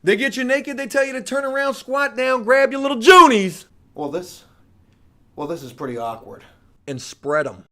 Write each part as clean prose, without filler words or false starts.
They get you naked, they tell you to turn around, squat down, grab your little Junies. Well, this is pretty awkward. And spread them.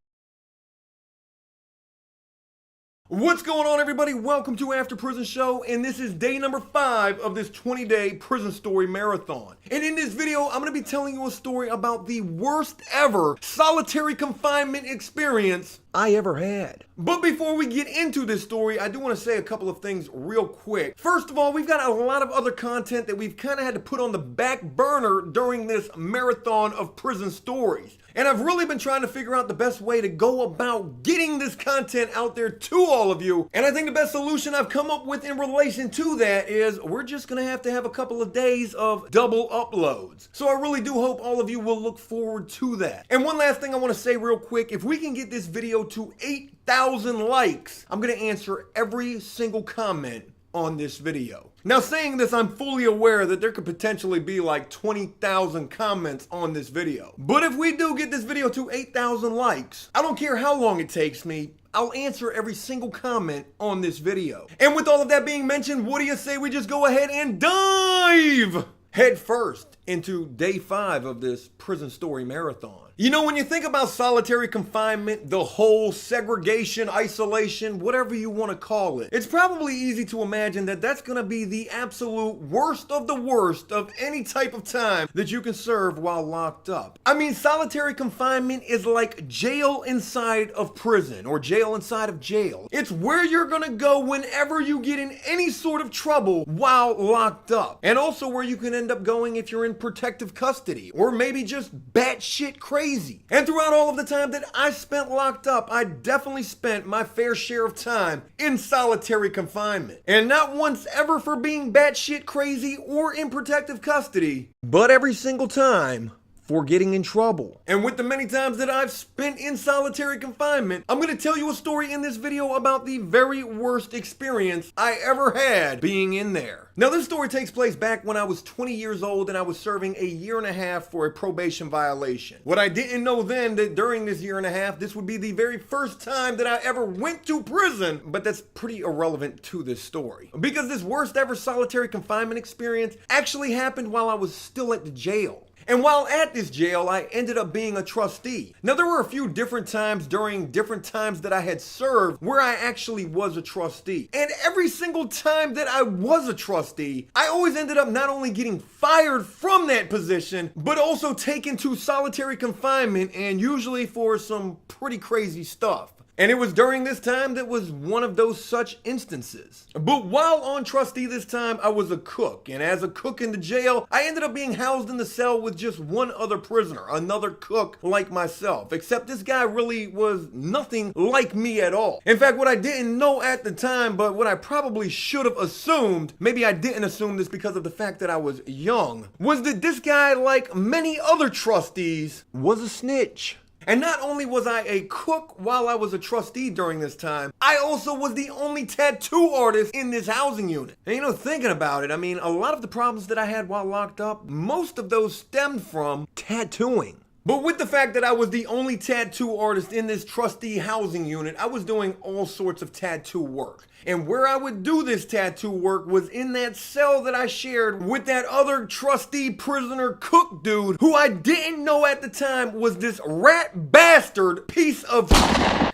What's going on, everybody? Welcome to After Prison Show, and this is day number 5 of this 20-day prison story marathon. And in this video, I'm going to be telling you a story about the worst ever solitary confinement experience I ever had. But before we get into this story, I do want to say a couple of things real quick. First of all, we've got a lot of other content that we've kind of had to put on the back burner during this marathon of prison stories. And I've really been trying to figure out the best way to go about getting this content out there to all of you. And I think the best solution I've come up with in relation to that is we're just going to have a couple of days of double uploads. So I really do hope all of you will look forward to that. And one last thing I want to say real quick, if we can get this video to 8,000 likes, I'm going to answer every single comment on this video. Now, saying this, I'm fully aware that there could potentially be like 20,000 comments on this video. But if we do get this video to 8,000 likes, I don't care how long it takes me, I'll answer every single comment on this video. And with all of that being mentioned, what do you say we just go ahead and dive head first into day 5 of this prison story marathon? You know, when you think about solitary confinement, the whole segregation, isolation, whatever you want to call it, it's probably easy to imagine that that's going to be the absolute worst of the worst of any type of time that you can serve while locked up. I mean, solitary confinement is like jail inside of prison or jail inside of jail. It's where you're going to go whenever you get in any sort of trouble while locked up. And also where you can end up going if you're in protective custody or maybe just batshit crazy. And throughout all of the time that I spent locked up, I definitely spent my fair share of time in solitary confinement. And not once ever for being batshit crazy or in protective custody, but every single time for getting in trouble. And with the many times that I've spent in solitary confinement, I'm going to tell you a story in this video about the very worst experience I ever had being in there. Now, this story takes place back when I was 20 years old and I was serving a year and a half for a probation violation. What I didn't know then that during this year and a half, this would be the very first time that I ever went to prison, but that's pretty irrelevant to this story. Because this worst ever solitary confinement experience actually happened while I was still at the jail. And while at this jail, I ended up being a trustee. Now, there were a few different times during different times that I had served where I actually was a trustee. And every single time that I was a trustee, I always ended up not only getting fired from that position, but also taken to solitary confinement, and usually for some pretty crazy stuff. And it was during this time that was one of those such instances. But while on trustee this time, I was a cook. And as a cook in the jail, I ended up being housed in the cell with just one other prisoner, another cook like myself. Except this guy really was nothing like me at all. In fact, what I didn't know at the time, but what I probably should have assumed, maybe I didn't assume this because of the fact that I was young, was that this guy, like many other trustees, was a snitch. And not only was I a cook while I was a trustee during this time, I also was the only tattoo artist in this housing unit. And you know, thinking about it, I mean, a lot of the problems that I had while locked up, most of those stemmed from tattooing. But with the fact that I was the only tattoo artist in this trustee housing unit, I was doing all sorts of tattoo work. And where I would do this tattoo work was in that cell that I shared with that other trustee prisoner cook dude who I didn't know at the time was this rat bastard piece of...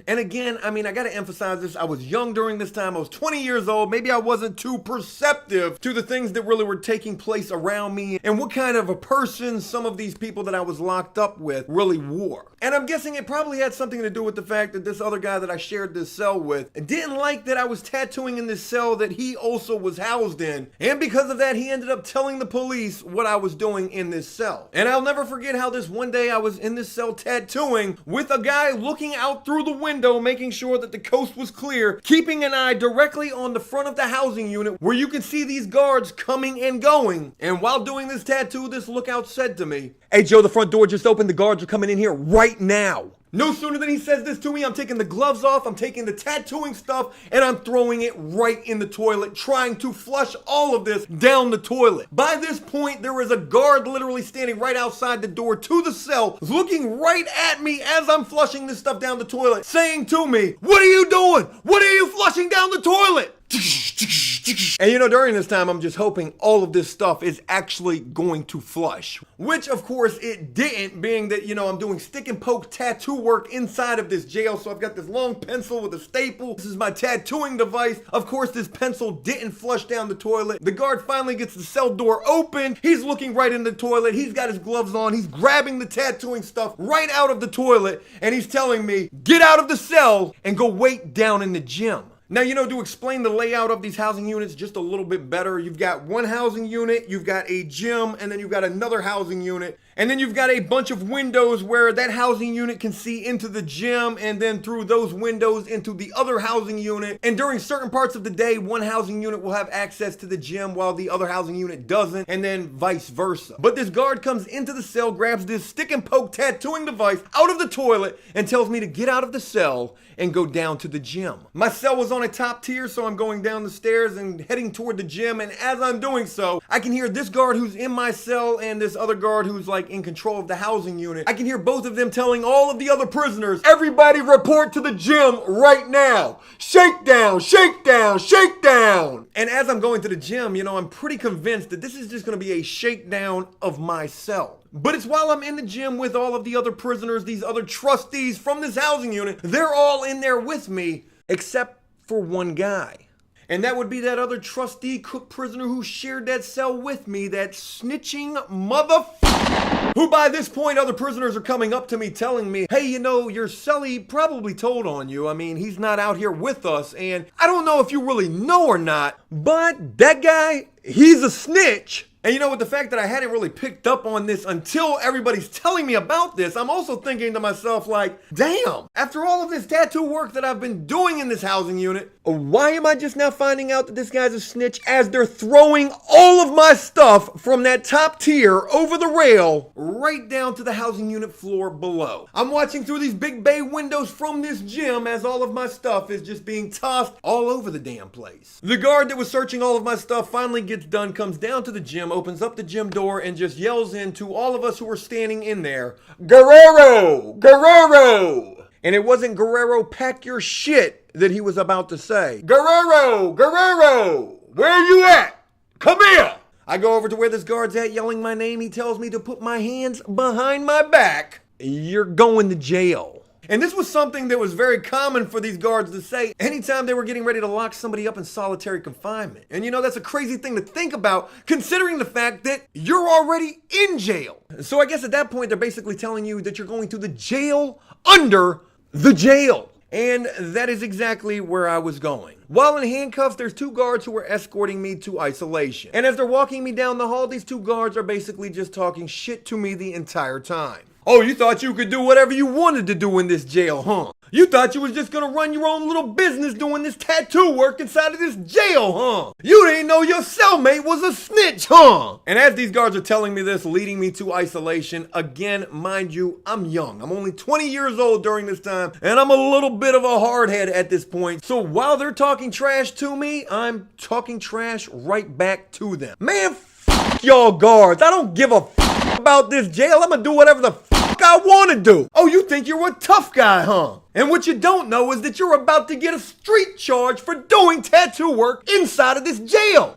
And again, I mean, I gotta emphasize this, I was young during this time, I was 20 years old, maybe I wasn't too perceptive to the things that really were taking place around me and what kind of a person some of these people that I was locked up with really wore. And I'm guessing it probably had something to do with the fact that this other guy that I shared this cell with didn't like that I was tattooing in this cell that he also was housed in. And because of that, he ended up telling the police what I was doing in this cell. And I'll never forget how this one day I was in this cell tattooing with a guy looking out through the window, making sure that the coast was clear, keeping an eye directly on the front of the housing unit where you can see these guards coming and going. And while doing this tattoo, this lookout said to me, "Hey Joe, the front door just opened. The guards are coming in here right now." No sooner than he says this to me, I'm taking the gloves off, I'm taking the tattooing stuff, and I'm throwing it right in the toilet, trying to flush all of this down the toilet. By this point, there is a guard literally standing right outside the door to the cell, looking right at me as I'm flushing this stuff down the toilet, saying to me, "What are you doing? What are you flushing down the toilet?" And you know, during this time, I'm just hoping all of this stuff is actually going to flush. Which, of course, it didn't, being that, you know, I'm doing stick and poke tattoo work inside of this jail. So I've got this long pencil with a staple. This is my tattooing device. Of course, this pencil didn't flush down the toilet. The guard finally gets the cell door open. He's looking right in the toilet. He's got his gloves on. He's grabbing the tattooing stuff right out of the toilet. And he's telling me, get out of the cell and go wait down in the gym. Now, you know, to explain the layout of these housing units just a little bit better, you've got one housing unit, you've got a gym, and then you've got another housing unit. And then you've got a bunch of windows where that housing unit can see into the gym, and then through those windows into the other housing unit. And during certain parts of the day, one housing unit will have access to the gym while the other housing unit doesn't, and then vice versa. But this guard comes into the cell, grabs this stick and poke tattooing device out of the toilet, and tells me to get out of the cell and go down to the gym. My cell was on a top tier, so I'm going down the stairs and heading toward the gym. And as I'm doing so, I can hear this guard who's in my cell and this other guard who's like in control of the housing unit. I can hear both of them telling all of the other prisoners, everybody report to the gym right now. Shakedown, shakedown, shakedown. And as I'm going to the gym, you know, I'm pretty convinced that this is just gonna be a shakedown of my cell. But it's while I'm in the gym with all of the other prisoners, these other trustees from this housing unit, they're all in there with me, except for one guy. And that would be that other trustee cook prisoner who shared that cell with me, that snitching motherfucker. Who by this point, other prisoners are coming up to me telling me, hey, you know, your cellie probably told on you. I mean, he's not out here with us. And I don't know if you really know or not, but that guy, he's a snitch. And you know, with the fact that I hadn't really picked up on this until everybody's telling me about this, I'm also thinking to myself like, damn, after all of this tattoo work that I've been doing in this housing unit, why am I just now finding out that this guy's a snitch as they're throwing all of my stuff from that top tier over the rail right down to the housing unit floor below? I'm watching through these big bay windows from this gym as all of my stuff is just being tossed all over the damn place. The guard that was searching all of my stuff finally gets done, comes down to the gym, opens up the gym door, and just yells into all of us who were standing in there, Guerrero! Guerrero! And it wasn't Guerrero, pack your shit that he was about to say. Guerrero! Guerrero! Where are you at? Come here! I go over to where this guard's at, yelling my name. He tells me to put my hands behind my back. You're going to jail. And this was something that was very common for these guards to say anytime they were getting ready to lock somebody up in solitary confinement. And you know, that's a crazy thing to think about, considering the fact that you're already in jail. So I guess at that point, they're basically telling you that you're going to the jail under the jail. And that is exactly where I was going. While in handcuffs, there's two guards who were escorting me to isolation. And as they're walking me down the hall, these two guards are basically just talking shit to me the entire time. Oh, you thought you could do whatever you wanted to do in this jail, huh? You thought you was just gonna run your own little business doing this tattoo work inside of this jail, huh? You didn't know your cellmate was a snitch, huh? And as these guards are telling me this, leading me to isolation, again, mind you, I'm young. I'm only 20 years old during this time, and I'm a little bit of a hardhead at this point. So while they're talking trash to me, I'm talking trash right back to them. Man, f*** y'all guards. I don't give a f*** about this jail. I'm gonna do whatever the f*** I want to do. Oh, you think you're a tough guy, huh? And what you don't know is that you're about to get a street charge for doing tattoo work inside of this jail.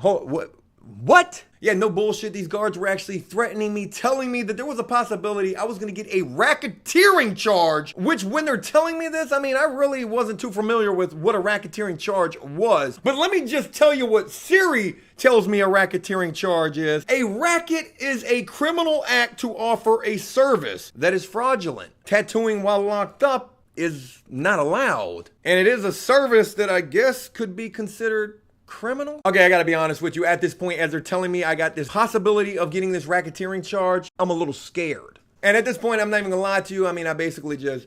What? Yeah, no bullshit. These guards were actually threatening me, telling me that there was a possibility I was going to get a racketeering charge, which when they're telling me this, I mean, I really wasn't too familiar with what a racketeering charge was. But let me just tell you what Siri tells me a racketeering charge is. A racket is a criminal act to offer a service that is fraudulent. Tattooing while locked up is not allowed. And it is a service that I guess could be considered criminal? Okay, I gotta be honest with you. At this point, as they're telling me I got this possibility of getting this racketeering charge, I'm a little scared. And at this point, I'm not even gonna lie to you. I mean, I basically just,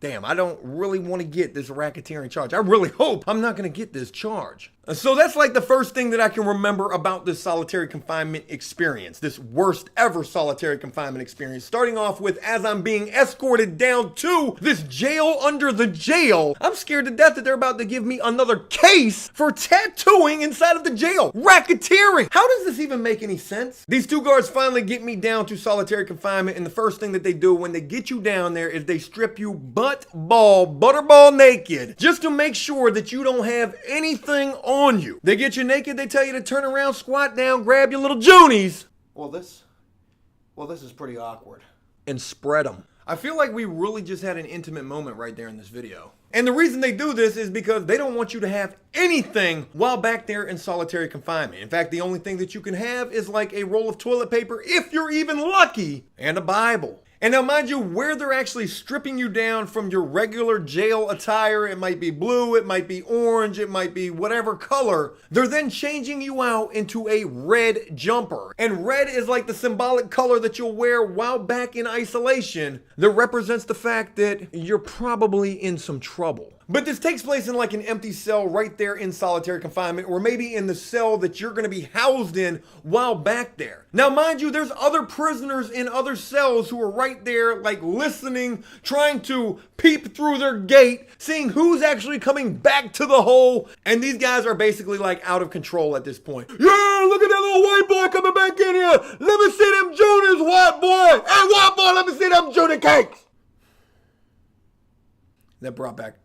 damn, I don't really want to get this racketeering charge. I really hope I'm not gonna get this charge. So that's like the first thing that I can remember about this solitary confinement experience, this worst ever solitary confinement experience. Starting off with, as I'm being escorted down to this jail under the jail, I'm scared to death that they're about to give me another case for tattooing inside of the jail. Racketeering! How does this even make any sense? These two guards finally get me down to solitary confinement, and the first thing that they do when they get you down there is they strip you butterball naked, just to make sure that you don't have anything on you. They get you naked, they tell you to turn around, squat down, grab your little junies. Well, this is pretty awkward. And spread them. I feel like we really just had an intimate moment right there in this video. And the reason they do this is because they don't want you to have anything while back there in solitary confinement. In fact, the only thing that you can have is like a roll of toilet paper, if you're even lucky, and a Bible. And now mind you, where they're actually stripping you down from your regular jail attire, it might be blue, it might be orange, it might be whatever color, they're then changing you out into a red jumper. And red is like the symbolic color that you'll wear while back in isolation that represents the fact that you're probably in some trouble. But this takes place in like an empty cell right there in solitary confinement, or maybe in the cell that you're going to be housed in while back there. Now, mind you, there's other prisoners in other cells who are right there, like listening, trying to peep through their gate, seeing who's actually coming back to the hole. And these guys are basically like out of control at this point. Yeah, look at that little white boy coming back in here. Let me see them Juniors, white boy. Hey, white boy, let me see them Junior cakes. That brought back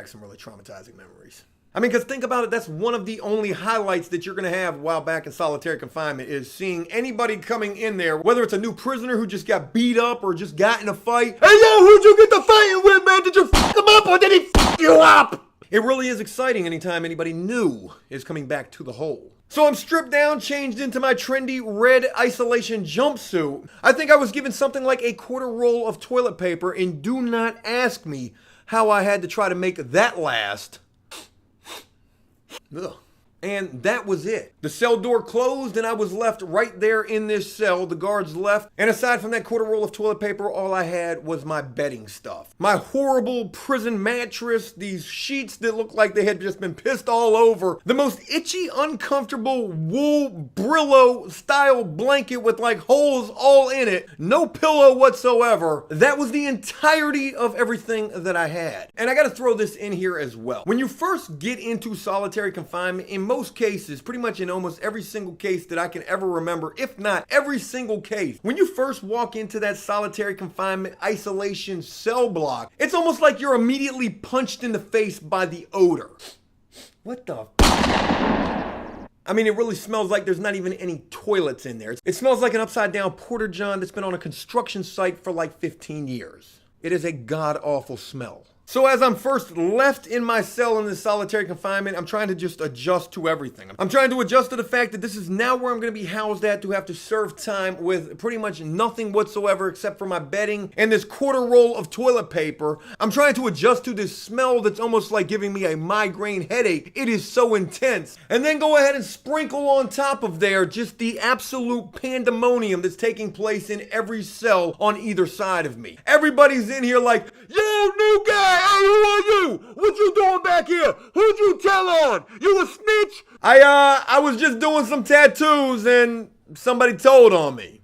some really traumatizing memories. I mean, because think about it, that's one of the only highlights that you're going to have while back in solitary confinement is seeing anybody coming in there, whether it's a new prisoner who just got beat up or just got in a fight. Hey, yo, who'd you get the fighting with, man? Did you fuck him up or did he fuck you up? It really is exciting anytime anybody new is coming back to the hole. So I'm stripped down, changed into my trendy red isolation jumpsuit. I think I was given something like a quarter roll of toilet paper, and do not ask me how I had to try to make that last. Ugh. And that was it. The cell door closed and I was left right there in this cell. The guards left. And aside from that quarter roll of toilet paper, all I had was my bedding stuff. My horrible prison mattress, these sheets that looked like they had just been pissed all over. The most itchy, uncomfortable wool Brillo style blanket with like holes all in it. No pillow whatsoever. That was the entirety of everything that I had. And I gotta throw this in here as well. When you first get into solitary confinement, in most cases, pretty much in almost every single case that I can ever remember, if not every single case, when you first walk into that solitary confinement isolation cell block, it's almost like you're immediately punched in the face by the odor. What the I mean, it really smells like there's not even any toilets in there. It smells like an upside down porta john that's been on a construction site for like 15 years. It is a god-awful smell. So as I'm first left in my cell in this solitary confinement, I'm trying to just adjust to everything. I'm trying to adjust to the fact that this is now where I'm going to be housed at, to have to serve time with pretty much nothing whatsoever except for my bedding and this quarter roll of toilet paper. I'm trying to adjust to this smell that's almost like giving me a migraine headache. It is so intense. And then go ahead and sprinkle on top of there just the absolute pandemonium that's taking place in every cell on either side of me. Everybody's in here like, yo, new guy! Hey, who are you? What you doing back here? Who'd you tell on? You a snitch? I was just doing some tattoos and somebody told on me.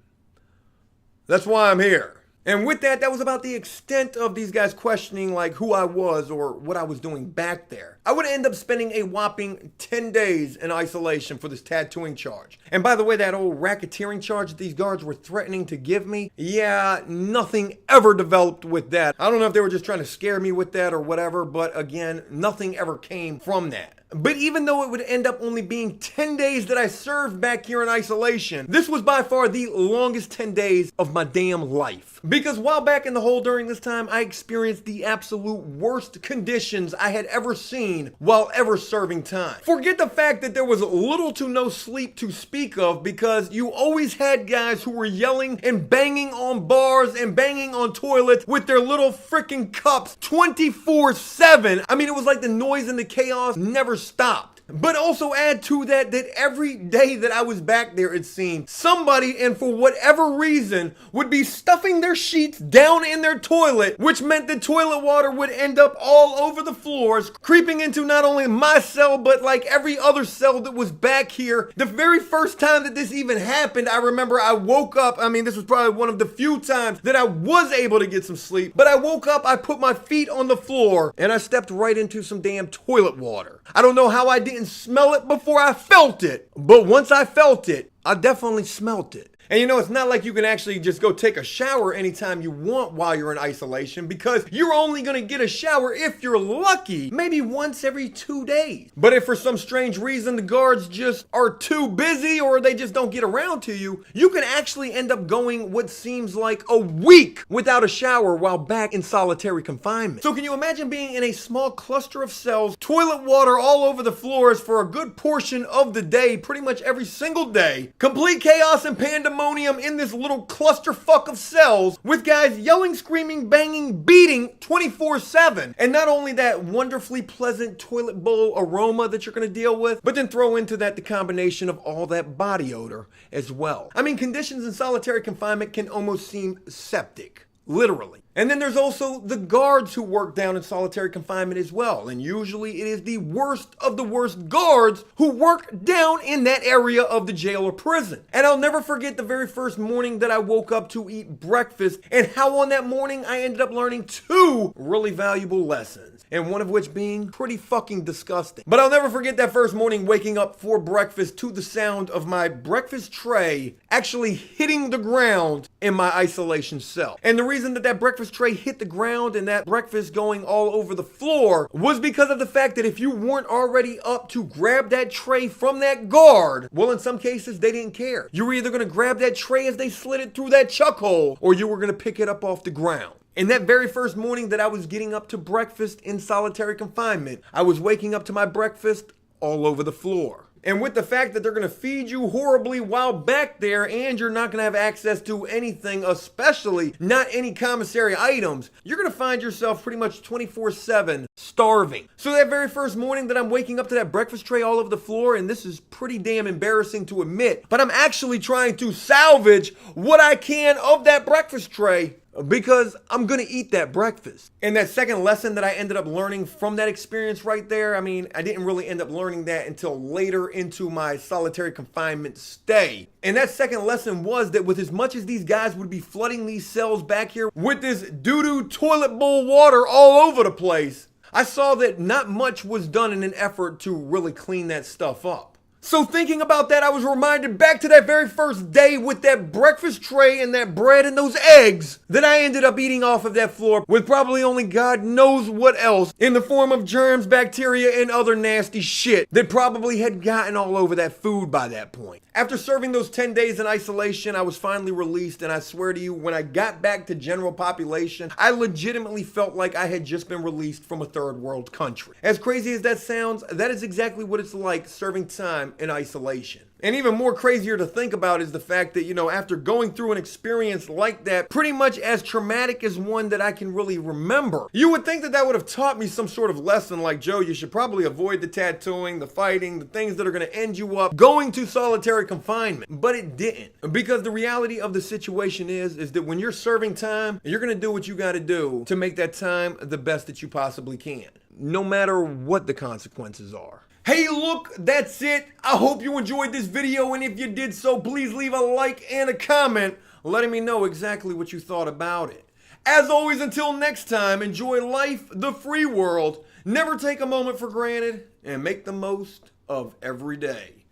That's why I'm here. And with that, that was about the extent of these guys questioning like who I was or what I was doing back there. I would end up spending a whopping 10 days in isolation for this tattooing charge. And by the way, that old racketeering charge that these guards were threatening to give me, yeah, nothing ever developed with that. I don't know if they were just trying to scare me with that or whatever, but again, nothing ever came from that. But even though it would end up only being 10 days that I served back here in isolation, this was by far the longest 10 days of my damn life. Because while back in the hole during this time, I experienced the absolute worst conditions I had ever seen while ever serving time. Forget the fact that there was little to no sleep to speak of, because you always had guys who were yelling and banging on bars and banging on toilets with their little freaking cups 24/7. I mean, it was like the noise and the chaos never stopped. But also add to that every day that I was back there, it seemed somebody, and for whatever reason, would be stuffing their sheets down in their toilet, which meant the toilet water would end up all over the floors, creeping into not only my cell, but like every other cell that was back here. The very first time that this even happened, I remember I woke up. I mean, this was probably one of the few times that I was able to get some sleep, but I woke up, I put my feet on the floor, and I stepped right into some damn toilet water. I don't know how I didn't smell it before I felt it, but once I felt it, I definitely smelt it. And you know, it's not like you can actually just go take a shower anytime you want while you're in isolation, because you're only gonna get a shower, if you're lucky, maybe once every 2 days. But if for some strange reason the guards just are too busy or they just don't get around to you, you can actually end up going what seems like a week without a shower while back in solitary confinement. So can you imagine being in a small cluster of cells, toilet water all over the floors for a good portion of the day, pretty much every single day, complete chaos and pandemonium in this little clusterfuck of cells, with guys yelling, screaming, banging, beating 24/7. And not only that wonderfully pleasant toilet bowl aroma that you're gonna deal with, but then throw into that the combination of all that body odor as well. I mean, conditions in solitary confinement can almost seem septic. Literally. And then there's also the guards who work down in solitary confinement as well. And usually it is the worst of the worst guards who work down in that area of the jail or prison. And I'll never forget the very first morning that I woke up to eat breakfast, and how on that morning I ended up learning 2 really valuable lessons, and one of which being pretty fucking disgusting. But I'll never forget that first morning waking up for breakfast to the sound of my breakfast tray actually hitting the ground in my isolation cell. And the reason that that breakfast tray hit the ground and that breakfast going all over the floor was because of the fact that if you weren't already up to grab that tray from that guard, well, in some cases they didn't care. You were either going to grab that tray as they slid it through that chuck hole, or you were going to pick it up off the ground. And that very first morning that I was getting up to breakfast in solitary confinement, I was waking up to my breakfast all over the floor. And with the fact that they're going to feed you horribly while back there, and you're not going to have access to anything, especially not any commissary items, you're going to find yourself pretty much 24/7 starving. So that very first morning that I'm waking up to that breakfast tray all over the floor, and this is pretty damn embarrassing to admit, but I'm actually trying to salvage what I can of that breakfast tray, because I'm gonna eat that breakfast. And that second lesson that I ended up learning from that experience right there, I mean, I didn't really end up learning that until later into my solitary confinement stay. And that second lesson was that with as much as these guys would be flooding these cells back here with this doo-doo toilet bowl water all over the place, I saw that not much was done in an effort to really clean that stuff up. So thinking about that, I was reminded back to that very first day with that breakfast tray and that bread and those eggs that I ended up eating off of that floor with probably only God knows what else in the form of germs, bacteria, and other nasty shit that probably had gotten all over that food by that point. After serving those 10 days in isolation, I was finally released, and I swear to you, when I got back to general population, I legitimately felt like I had just been released from a third world country. As crazy as that sounds, that is exactly what it's like serving time in isolation. And even more crazier to think about is the fact that, you know, after going through an experience like that, pretty much as traumatic as one that I can really remember, you would think that that would have taught me some sort of lesson like, Joe, you should probably avoid the tattooing, the fighting, the things that are going to end you up going to solitary confinement. But it didn't. Because the reality of the situation is that when you're serving time, you're going to do what you got to do to make that time the best that you possibly can, no matter what the consequences are. Hey, look, that's it. I hope you enjoyed this video, and if you did so, please leave a like and a comment letting me know exactly what you thought about it. As always, until next time, enjoy life, the free world, never take a moment for granted, and make the most of every day.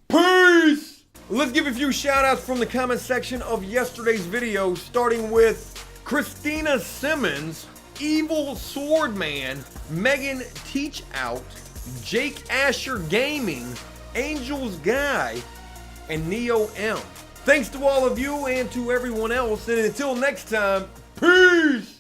Peace! Let's give a few shout outs from the comment section of yesterday's video, starting with Christina Simmons, Evil Swordman, Megan Teach Out, Jake Asher Gaming, Angels Guy, and Neo M. Thanks to all of you and to everyone else, and until next time, peace!